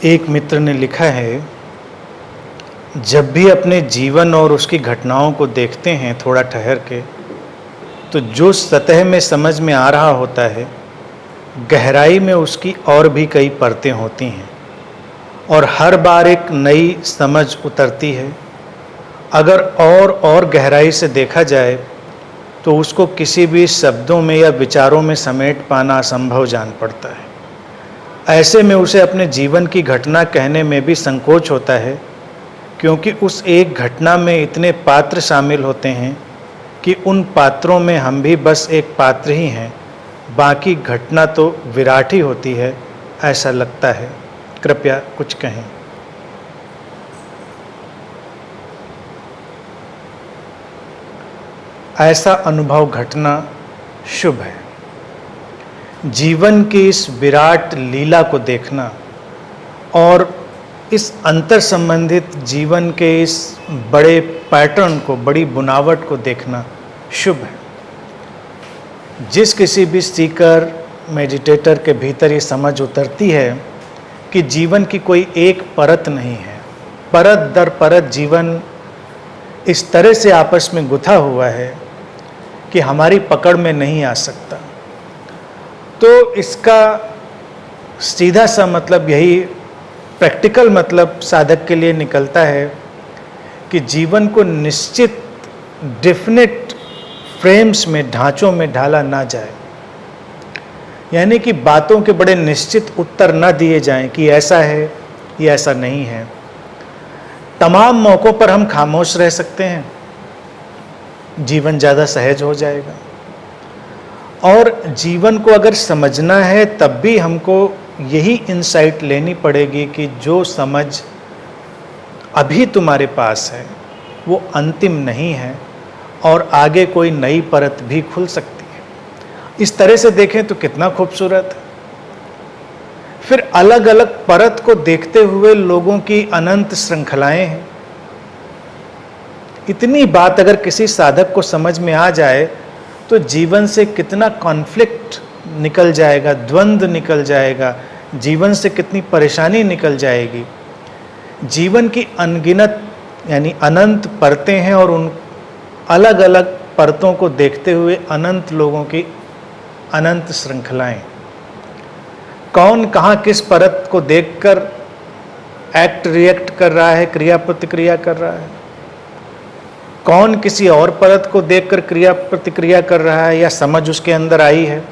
एक मित्र ने लिखा है, जब भी अपने जीवन और उसकी घटनाओं को देखते हैं थोड़ा ठहर के, तो जो सतह में समझ में आ रहा होता है, गहराई में उसकी और भी कई परतें होती हैं और हर बार एक नई समझ उतरती है। अगर और गहराई से देखा जाए तो उसको किसी भी शब्दों में या विचारों में समेट पाना असंभव जान पड़ता है। ऐसे में उसे अपने जीवन की घटना कहने में भी संकोच होता है, क्योंकि उस एक घटना में इतने पात्र शामिल होते हैं कि उन पात्रों में हम भी बस एक पात्र ही हैं, बाकी घटना तो विराट ही होती है, ऐसा लगता है। कृपया कुछ कहें। ऐसा अनुभव घटना शुभ है। जीवन की इस विराट लीला को देखना और इस अंतर संबंधित जीवन के इस बड़े पैटर्न को, बड़ी बुनावट को देखना शुभ है। जिस किसी भी सीकर, मेडिटेटर के भीतर ये समझ उतरती है कि जीवन की कोई एक परत नहीं है, परत दर परत जीवन इस तरह से आपस में गुथा हुआ है कि हमारी पकड़ में नहीं आ सकता, तो इसका सीधा सा मतलब यही, प्रैक्टिकल मतलब साधक के लिए निकलता है कि जीवन को निश्चित डेफिनेट फ्रेम्स में, ढांचों में ढाला ना जाए। यानी कि बातों के बड़े निश्चित उत्तर ना दिए जाएं कि ऐसा है या ऐसा नहीं है। तमाम मौक़ों पर हम खामोश रह सकते हैं, जीवन ज़्यादा सहज हो जाएगा। और जीवन को अगर समझना है तब भी हमको यही इंसाइट लेनी पड़ेगी कि जो समझ अभी तुम्हारे पास है वो अंतिम नहीं है और आगे कोई नई परत भी खुल सकती है। इस तरह से देखें तो कितना खूबसूरत है। फिर अलग अलग परत को देखते हुए लोगों की अनंत श्रृंखलाएं हैं। इतनी बात अगर किसी साधक को समझ में आ जाए तो जीवन से कितना कॉन्फ्लिक्ट निकल जाएगा, द्वंद्व निकल जाएगा, जीवन से कितनी परेशानी निकल जाएगी। जीवन की अनगिनत यानी अनंत परतें हैं और उन अलग अलग परतों को देखते हुए अनंत लोगों की अनंत श्रृंखलाएं। कौन कहाँ किस परत को देखकर एक्ट रिएक्ट कर रहा है, क्रिया प्रतिक्रिया कर रहा है, कौन किसी और परत को देखकर क्रिया प्रतिक्रिया कर रहा है या समझ उसके अंदर आई है,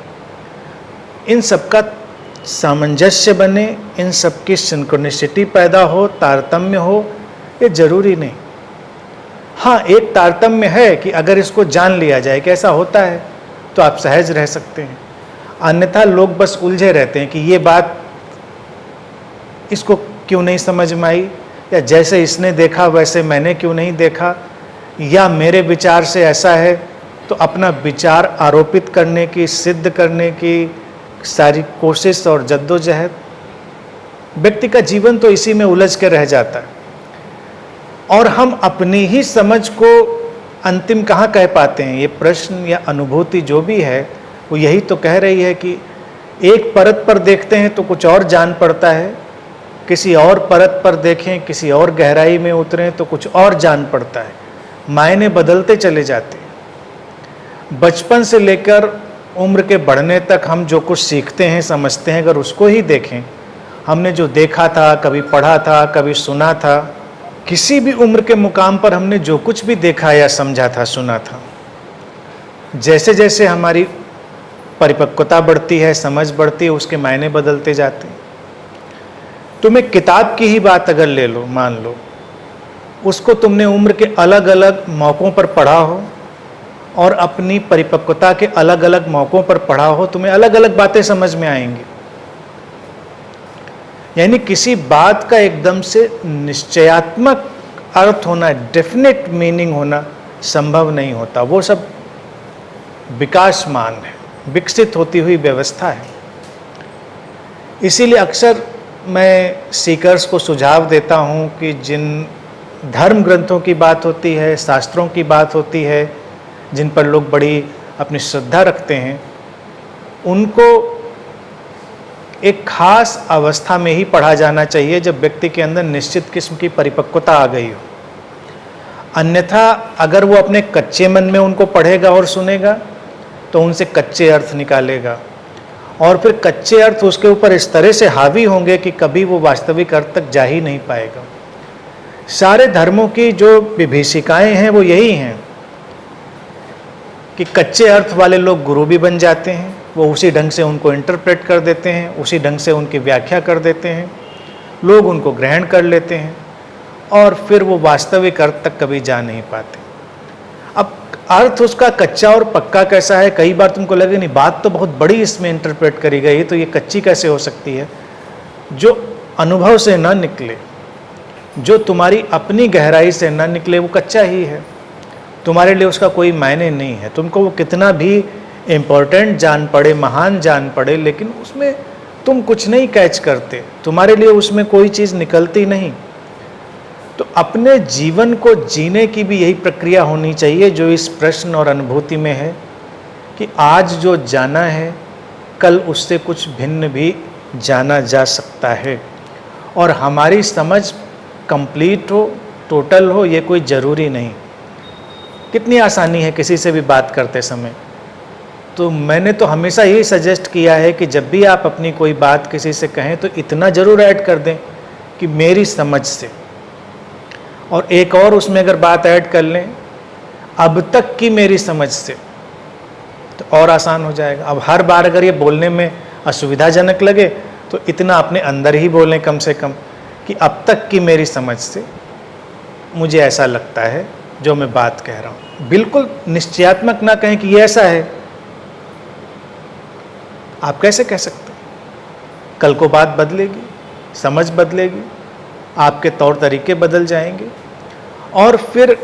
इन सबका सामंजस्य बने, इन सबकी सिंक्रोनिसिटी पैदा हो, तारतम्य हो, ये जरूरी नहीं। हाँ, एक तारतम्य है कि अगर इसको जान लिया जाए कि ऐसा होता है तो आप सहज रह सकते हैं। अन्यथा लोग बस उलझे रहते हैं कि ये बात इसको क्यों नहीं समझ में आई, या जैसे इसने देखा वैसे मैंने क्यों नहीं देखा, या मेरे विचार से ऐसा है, तो अपना विचार आरोपित करने की, सिद्ध करने की सारी कोशिश और जद्दोजहद। व्यक्ति का जीवन तो इसी में उलझ के रह जाता है और हम अपनी ही समझ को अंतिम कहाँ कह पाते हैं। ये प्रश्न या अनुभूति जो भी है वो यही तो कह रही है कि एक परत पर देखते हैं तो कुछ और जान पड़ता है, किसी और परत पर देखें, किसी और गहराई में उतरें तो कुछ और जान पड़ता है। मायने बदलते चले जाते हैं। बचपन से लेकर उम्र के बढ़ने तक हम जो कुछ सीखते हैं, समझते हैं, अगर उसको ही देखें, हमने जो देखा था, कभी पढ़ा था, कभी सुना था, किसी भी उम्र के मुकाम पर हमने जो कुछ भी देखा या समझा था, सुना था, जैसे जैसे हमारी परिपक्वता बढ़ती है, समझ बढ़ती है, उसके मायने बदलते जाते हैं। तुम एक किताब की ही बात अगर ले लो, मान लो उसको तुमने उम्र के अलग अलग मौक़ों पर पढ़ा हो और अपनी परिपक्वता के अलग अलग मौक़ों पर पढ़ा हो, तुम्हें अलग अलग बातें समझ में आएंगी। यानी किसी बात का एकदम से निश्चयात्मक अर्थ होना, डेफिनेट मीनिंग होना संभव नहीं होता। वो सब विकासमान है, विकसित होती हुई व्यवस्था है। इसीलिए अक्सर मैं सीकर्स को सुझाव देता हूँ कि जिन धर्म ग्रंथों की बात होती है, शास्त्रों की बात होती है, जिन पर लोग बड़ी अपनी श्रद्धा रखते हैं, उनको एक खास अवस्था में ही पढ़ा जाना चाहिए जब व्यक्ति के अंदर निश्चित किस्म की परिपक्वता आ गई हो। अन्यथा अगर वो अपने कच्चे मन में उनको पढ़ेगा और सुनेगा तो उनसे कच्चे अर्थ निकालेगा, और फिर कच्चे अर्थ उसके ऊपर इस तरह से हावी होंगे कि कभी वो वास्तविक अर्थ तक जा ही नहीं पाएगा। सारे धर्मों की जो विभीषिकाएं हैं वो यही हैं कि कच्चे अर्थ वाले लोग गुरु भी बन जाते हैं, वो उसी ढंग से उनको इंटरप्रेट कर देते हैं, उसी ढंग से उनकी व्याख्या कर देते हैं, लोग उनको ग्रहण कर लेते हैं और फिर वो वास्तविक अर्थ तक कभी जा नहीं पाते। अब अर्थ उसका कच्चा और पक्का कैसा है, कई बार तुमको लगे नहीं बात तो बहुत बड़ी इसमें इंटरप्रेट करी गई है, तो ये कच्ची कैसे हो सकती है। जो अनुभव से ना निकले, जो तुम्हारी अपनी गहराई से ना निकले, वो कच्चा ही है, तुम्हारे लिए उसका कोई मायने नहीं है। तुमको वो कितना भी इम्पोर्टेंट जान पड़े, महान जान पड़े, लेकिन उसमें तुम कुछ नहीं कैच करते, तुम्हारे लिए उसमें कोई चीज़ निकलती नहीं। तो अपने जीवन को जीने की भी यही प्रक्रिया होनी चाहिए जो इस प्रश्न और अनुभूति में है कि आज जो जाना है कल उससे कुछ भिन्न भी जाना जा सकता है, और हमारी समझ कंप्लीट हो, टोटल हो, ये कोई ज़रूरी नहीं। कितनी आसानी है किसी से भी बात करते समय। तो मैंने तो हमेशा यही सजेस्ट किया है कि जब भी आप अपनी कोई बात किसी से कहें तो इतना ज़रूर ऐड कर दें कि मेरी समझ से, और एक और उसमें अगर बात ऐड कर लें अब तक की मेरी समझ से, तो और आसान हो जाएगा। अब हर बार अगर ये बोलने में असुविधाजनक लगे तो इतना अपने अंदर ही बोलें कम से कम कि अब तक की मेरी समझ से मुझे ऐसा लगता है जो मैं बात कह रहा हूँ। बिल्कुल निश्चयात्मक ना कहें कि ये ऐसा है। आप कैसे कह सकते हैं? कल को बात बदलेगी, समझ बदलेगी, आपके तौर तरीके बदल जाएंगे। और फिर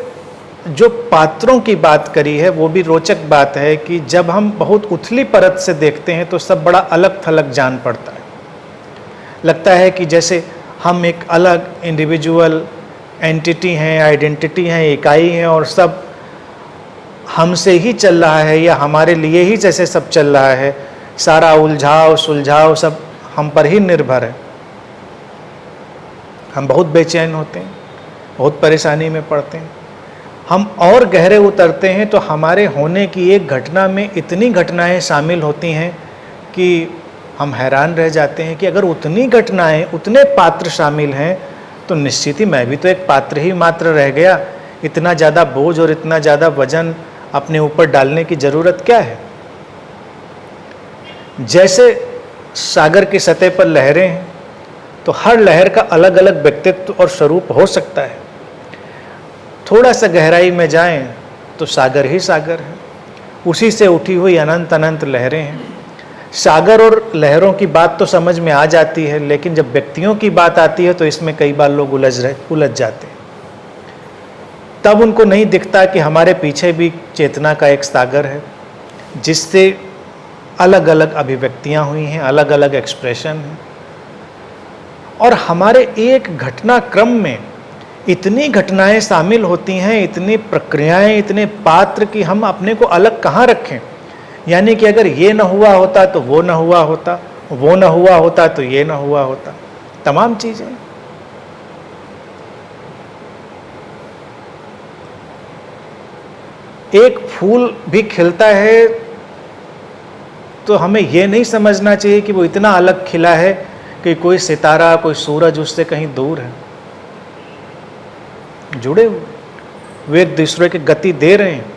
जो पात्रों की बात करी है वो भी रोचक बात है कि जब हम बहुत उथली परत से देखते हैं तो सब बड़ा अलग थलग जान पड़ता है। लगता है कि जैसे हम एक अलग इंडिविजुअल एंटिटी हैं, आइडेंटिटी हैं, इकाई हैं, और सब हमसे ही चल रहा है या हमारे लिए ही जैसे सब चल रहा है, सारा उलझाव सुलझाव सब हम पर ही निर्भर है। हम बहुत बेचैन होते हैं, बहुत परेशानी में पड़ते हैं। हम और गहरे उतरते हैं तो हमारे होने की एक घटना में इतनी घटनाएं शामिल होती हैं कि हम हैरान रह जाते हैं कि अगर उतनी घटनाएं, उतने पात्र शामिल हैं तो निश्चित ही मैं भी तो एक पात्र ही मात्र रह गया। इतना ज़्यादा बोझ और इतना ज़्यादा वजन अपने ऊपर डालने की ज़रूरत क्या है। जैसे सागर की सतह पर लहरें हैं तो हर लहर का अलग अलग व्यक्तित्व और स्वरूप हो सकता है। थोड़ा सा गहराई में जाएं तो सागर ही सागर है, उसी से उठी हुई अनंत अनंत लहरें हैं। सागर और लहरों की बात तो समझ में आ जाती है, लेकिन जब व्यक्तियों की बात आती है तो इसमें कई बार लोग उलझ जाते हैं। तब उनको नहीं दिखता कि हमारे पीछे भी चेतना का एक सागर है जिससे अलग अलग अभिव्यक्तियां हुई हैं, अलग अलग एक्सप्रेशन हैं, और हमारे एक घटनाक्रम में इतनी घटनाएं शामिल होती हैं, इतनी प्रक्रियाएं, इतने पात्र कि हम अपने को अलग कहाँ रखें। यानी कि अगर ये ना हुआ होता तो वो ना हुआ होता, वो ना हुआ होता तो ये ना हुआ होता, तमाम चीज़ें। एक फूल भी खिलता है तो हमें ये नहीं समझना चाहिए कि वो इतना अलग खिला है कि कोई सितारा, कोई सूरज उससे कहीं दूर है। जुड़े हुए, वे एक दूसरे की गति दे रहे हैं।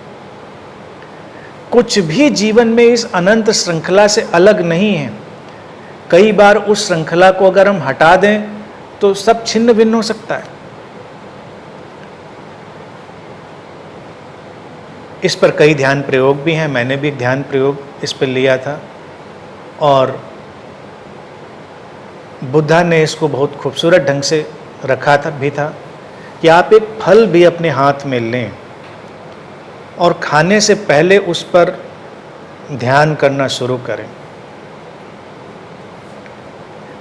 कुछ भी जीवन में इस अनंत श्रृंखला से अलग नहीं है। कई बार उस श्रृंखला को अगर हम हटा दें तो सब छिन्न भिन्न हो सकता है। इस पर कई ध्यान प्रयोग भी हैं, मैंने भी एक ध्यान प्रयोग इस पर लिया था, और बुद्धा ने इसको बहुत खूबसूरत ढंग से रखा था कि आप एक फल भी अपने हाथ में लें और खाने से पहले उस पर ध्यान करना शुरू करें।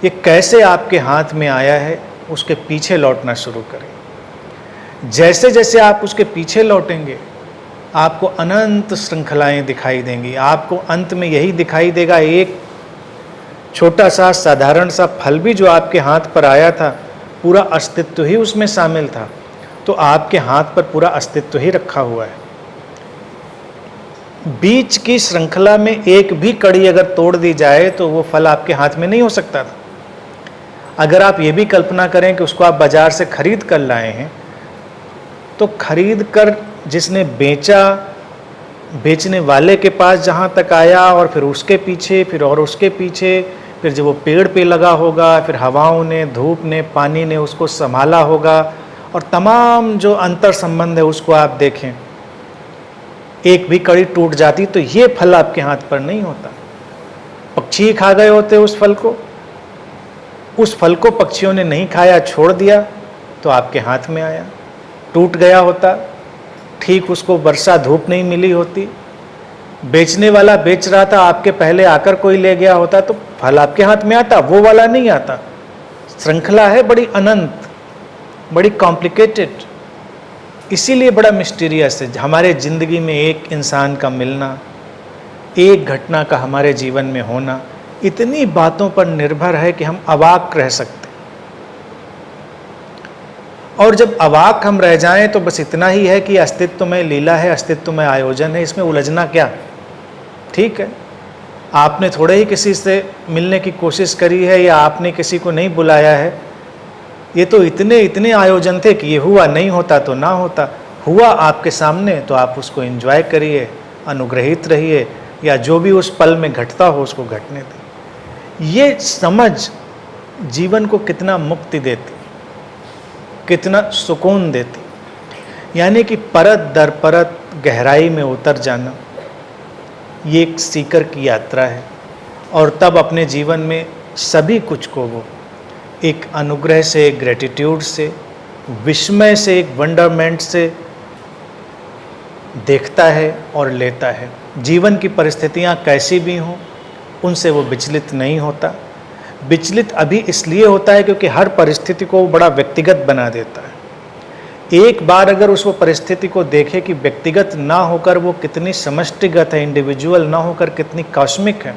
ये कैसे आपके हाथ में आया है उसके पीछे लौटना शुरू करें। जैसे जैसे आप उसके पीछे लौटेंगे आपको अनंत श्रृंखलाएं दिखाई देंगी। आपको अंत में यही दिखाई देगा, एक छोटा सा साधारण सा फल भी जो आपके हाथ पर आया था, पूरा अस्तित्व ही उसमें शामिल था। तो आपके हाथ पर पूरा अस्तित्व ही रखा हुआ है। बीच की श्रृंखला में एक भी कड़ी अगर तोड़ दी जाए तो वो फल आपके हाथ में नहीं हो सकता था। अगर आप ये भी कल्पना करें कि उसको आप बाजार से खरीद कर लाए हैं, तो खरीद कर जिसने बेचा, बेचने वाले के पास जहाँ तक आया, और फिर उसके पीछे, फिर और उसके पीछे, फिर जब वो पेड़ पे लगा होगा, फिर हवाओं ने, धूप ने, पानी ने उसको संभाला होगा, और तमाम जो अंतर संबंध है उसको आप देखें, एक भी कड़ी टूट जाती तो ये फल आपके हाथ पर नहीं होता। पक्षी खा गए होते उस फल को, उस फल को पक्षियों ने नहीं खाया, छोड़ दिया, तो आपके हाथ में आया। टूट गया होता, ठीक उसको वर्षा धूप नहीं मिली होती, बेचने वाला बेच रहा था, आपके पहले आकर कोई ले गया होता, तो फल आपके हाथ में आता, वो वाला नहीं आता। श्रृंखला है बड़ी अनंत, बड़ी कॉम्प्लिकेटेड, इसीलिए बड़ा मिस्टीरियस है। हमारे ज़िंदगी में एक इंसान का मिलना, एक घटना का हमारे जीवन में होना, इतनी बातों पर निर्भर है कि हम अवाक रह सकते हैं। और जब अवाक हम रह जाएं तो बस इतना ही है कि अस्तित्व में लीला है, अस्तित्व में आयोजन है, इसमें उलझना क्या। ठीक है, आपने थोड़े ही किसी से मिलने की कोशिश करी है, या आपने किसी को नहीं बुलाया है, ये तो इतने इतने आयोजन थे कि ये हुआ, नहीं होता तो ना होता। हुआ आपके सामने तो आप उसको एंजॉय करिए, अनुग्रहित रहिए, या जो भी उस पल में घटता हो उसको घटने दें। ये समझ जीवन को कितना मुक्ति देती, कितना सुकून देती। यानी कि परत दर परत गहराई में उतर जाना, ये एक सीकर की यात्रा है। और तब अपने जीवन में सभी कुछ को वो एक अनुग्रह से, एक ग्रेटिट्यूड से, विस्मय से, एक वंडरमेंट से देखता है और लेता है। जीवन की परिस्थितियाँ कैसी भी हों, उनसे वो विचलित नहीं होता। विचलित अभी इसलिए होता है क्योंकि हर परिस्थिति को वो बड़ा व्यक्तिगत बना देता है। एक बार अगर उस वो परिस्थिति को देखे कि व्यक्तिगत ना होकर वो कितनी समष्टिगत है, इंडिविजुअल ना होकर कितनी कॉस्मिक है,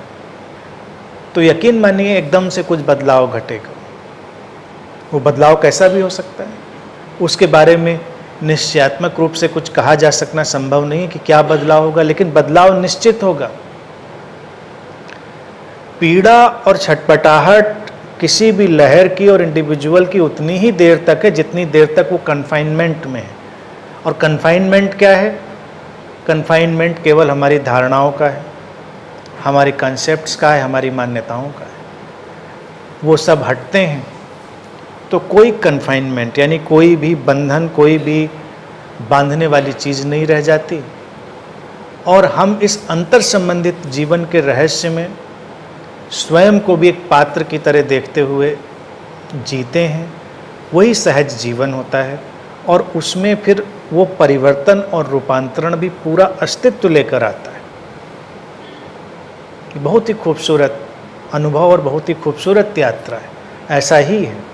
तो यकीन मानिए एकदम से कुछ बदलाव घटेगा। वो बदलाव कैसा भी हो सकता है, उसके बारे में निश्चयात्मक रूप से कुछ कहा जा सकना संभव नहीं है कि क्या बदलाव होगा, लेकिन बदलाव निश्चित होगा। पीड़ा और छटपटाहट किसी भी लहर की और इंडिविजुअल की उतनी ही देर तक है जितनी देर तक वो कन्फाइनमेंट में है। और कन्फाइनमेंट क्या है? कन्फाइनमेंट केवल हमारी धारणाओं का है, हमारी कॉन्सेप्ट्स का है, हमारी मान्यताओं का है। वो सब हटते हैं तो कोई कन्फाइनमेंट यानी कोई भी बंधन, कोई भी बांधने वाली चीज़ नहीं रह जाती। और हम इस अंतर संबंधित जीवन के रहस्य में स्वयं को भी एक पात्र की तरह देखते हुए जीते हैं। वही सहज जीवन होता है, और उसमें फिर वो परिवर्तन और रूपांतरण भी पूरा अस्तित्व लेकर आता है। बहुत ही खूबसूरत अनुभव और बहुत ही खूबसूरत यात्रा है, ऐसा ही है।